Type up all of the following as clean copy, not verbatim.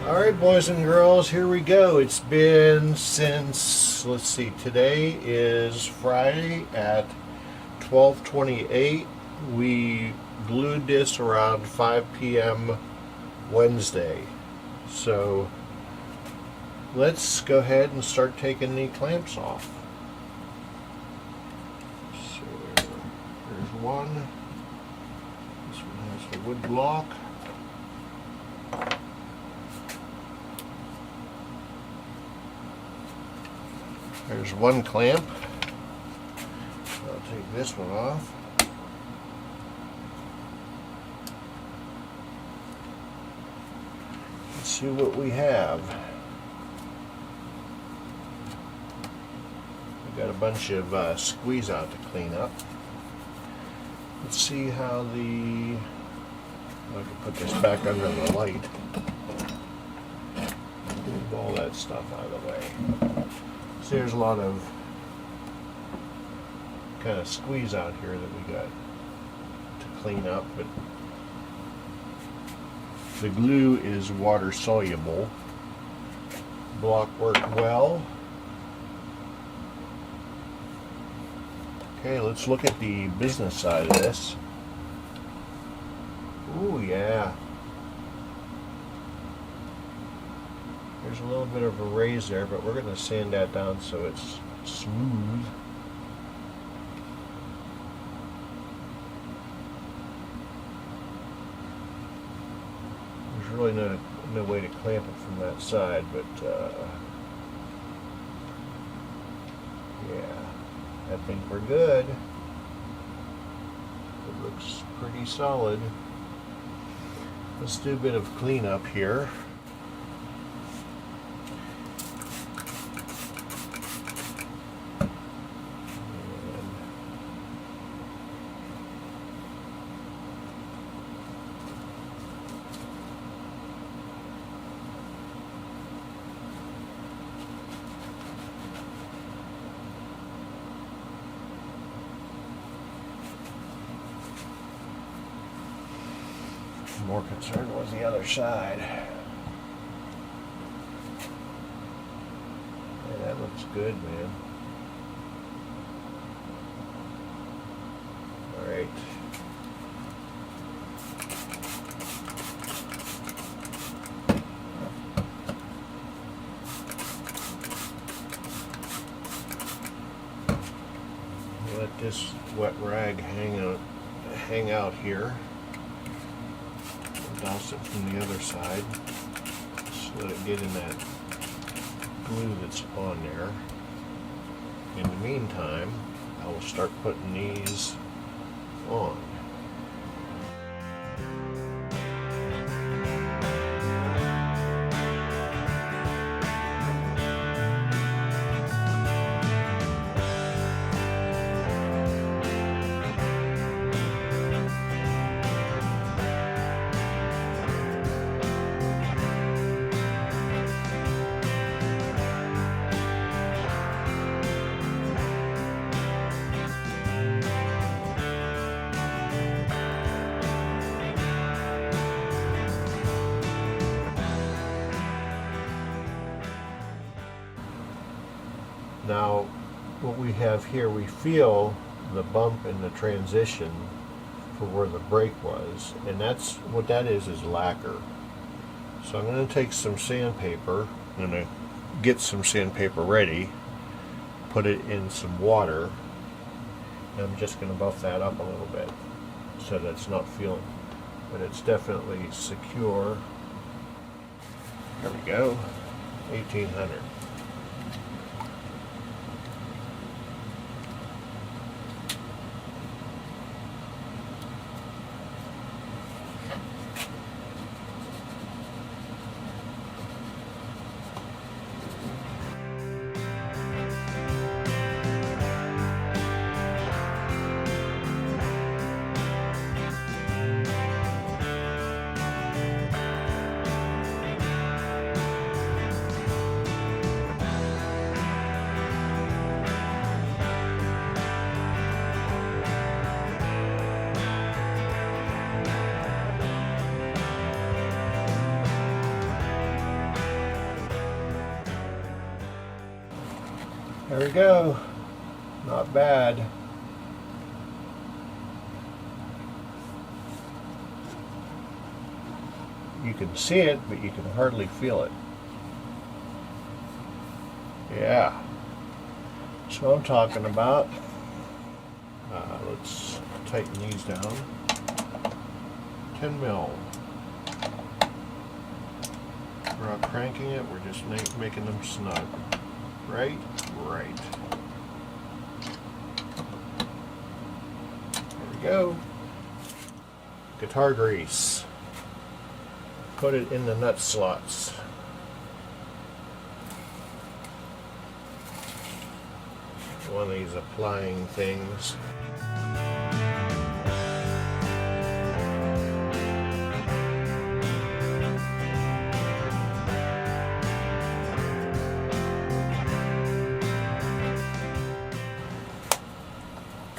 Alright, boys and girls, here we go. It's been since, let's see, today is Friday at 12:28. We glued this around 5 p.m. Wednesday. So let's go ahead and start taking the clamps off. So there's one. This one has the wood block. There's one clamp. I'll take this one off. Let's see what we have. We've got a bunch of squeeze out to clean up. Let's see how the... I can put this back under the light. Move all that stuff out of the way. See, there's a lot of kind of squeeze out here that we got to clean up, but the glue is water soluble. Block worked well. Okay, let's look at the business side of this. Ooh, yeah. There's a little bit of a raise there, but we're going to sand that down so it's smooth. There's really no way to clamp it from that side, but yeah, I think we're good. It looks pretty solid. Let's do a bit of cleanup here. More concerned with the other side. Yeah, that looks good, man. All right. Let this wet rag hang out here. Douse it from the other side. Just let it get in that glue that's on there. In the meantime, I will start putting these on. Now, what we have here, we feel the bump in the transition for where the brake was, and that's what that is lacquer. So I'm going to take some sandpaper, I'm going to get some sandpaper ready, put it in some water, and I'm just going to buff that up a little bit so that it's not feeling, but it's definitely secure. There we go, 1800. There we go. Not bad. You can see it, but you can hardly feel it. Yeah. That's what I'm talking about. Let's tighten these down. 10 mil. We're not cranking it, we're just making them snug. Right? Right. There we go. Guitar grease. Put it in the nut slots. One of these applying things.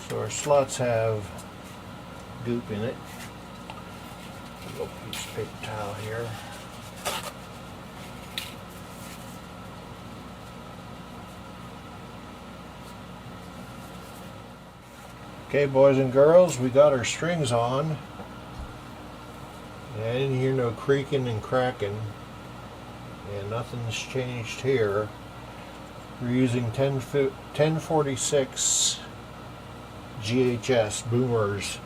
So our slots have goop in it. A little piece of paper towel here. Okay, boys and girls, we got our strings on. And I didn't hear no creaking and cracking. And nothing's changed here. We're using 1046 GHS boomers.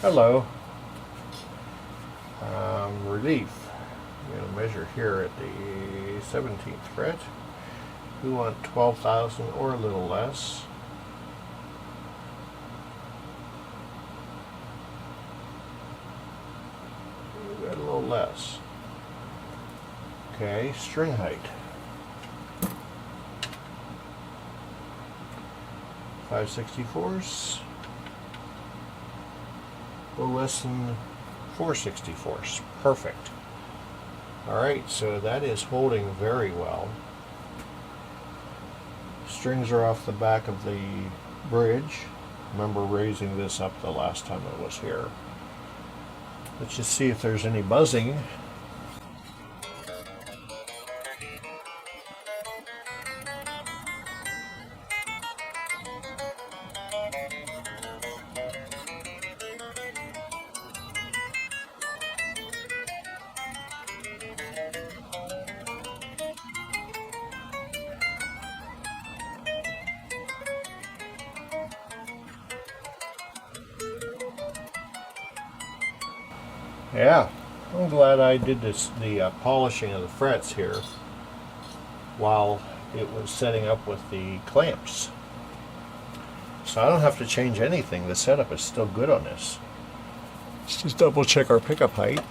Hello. Relief. I'm going to measure here at the 17th fret. We want 12,000 or a little less. We got a little less. Okay, string height. 5/64. A little less than 4/64. Perfect. Alright, so that is holding very well. Strings are off the back of the bridge. Remember raising this up the last time I was here. Let's just see if there's any buzzing. Yeah, I'm glad I did the polishing of the frets here while it was setting up with the clamps. So I don't have to change anything. The setup is still good on this. Let's just double check our pickup height.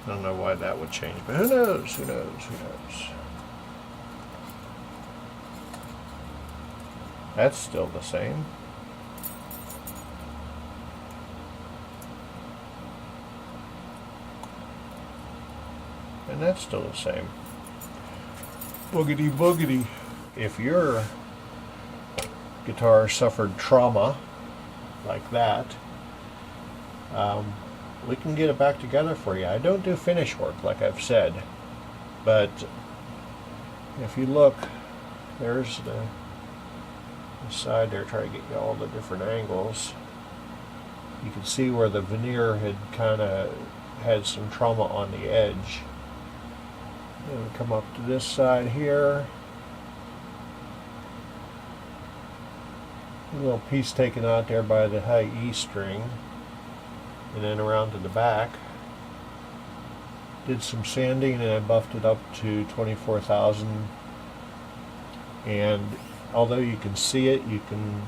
I don't know why that would change, but who knows, who knows, who knows. That's still the same. And that's still the same. Boogity boogity. If your guitar suffered trauma like that, we can get it back together for you. I don't do finish work like I've said, but if you look, there's the side there. Try to get you all the different angles. You can see where the veneer had kind of had some trauma on the edge. And we come up to this side here. A little piece taken out there by the high E string. And then around to the back. Did some sanding and I buffed it up to 24,000. And although you can see it, you can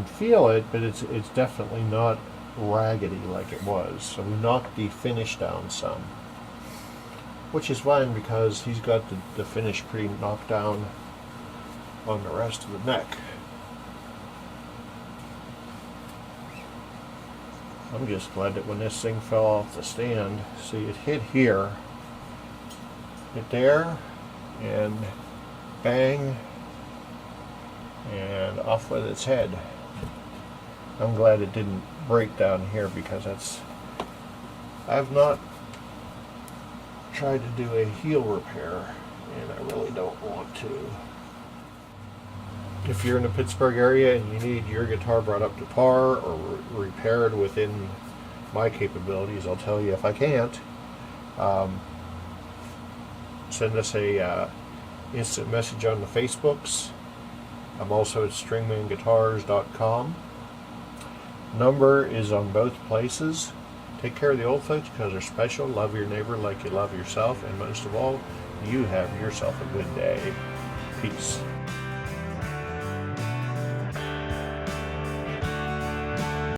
feel it, but it's definitely not raggedy like it was. So we knocked the finish down some. Which is fine because he's got the finish pretty knocked down on the rest of the neck. I'm just glad that when this thing fell off the stand, see it hit here, hit there, and bang, and off with its head. I'm glad it didn't break down here because I've not tried to do a heel repair, and I really don't want to. If you're in the Pittsburgh area and you need your guitar brought up to par or repaired within my capabilities, I'll tell you if I can't. Send us a instant message on the Facebooks. I'm also at stringmanguitars.com. Number is on both places. Take care of the old folks because they're special. Love your neighbor like you love yourself. And most of all, you have yourself a good day. Peace.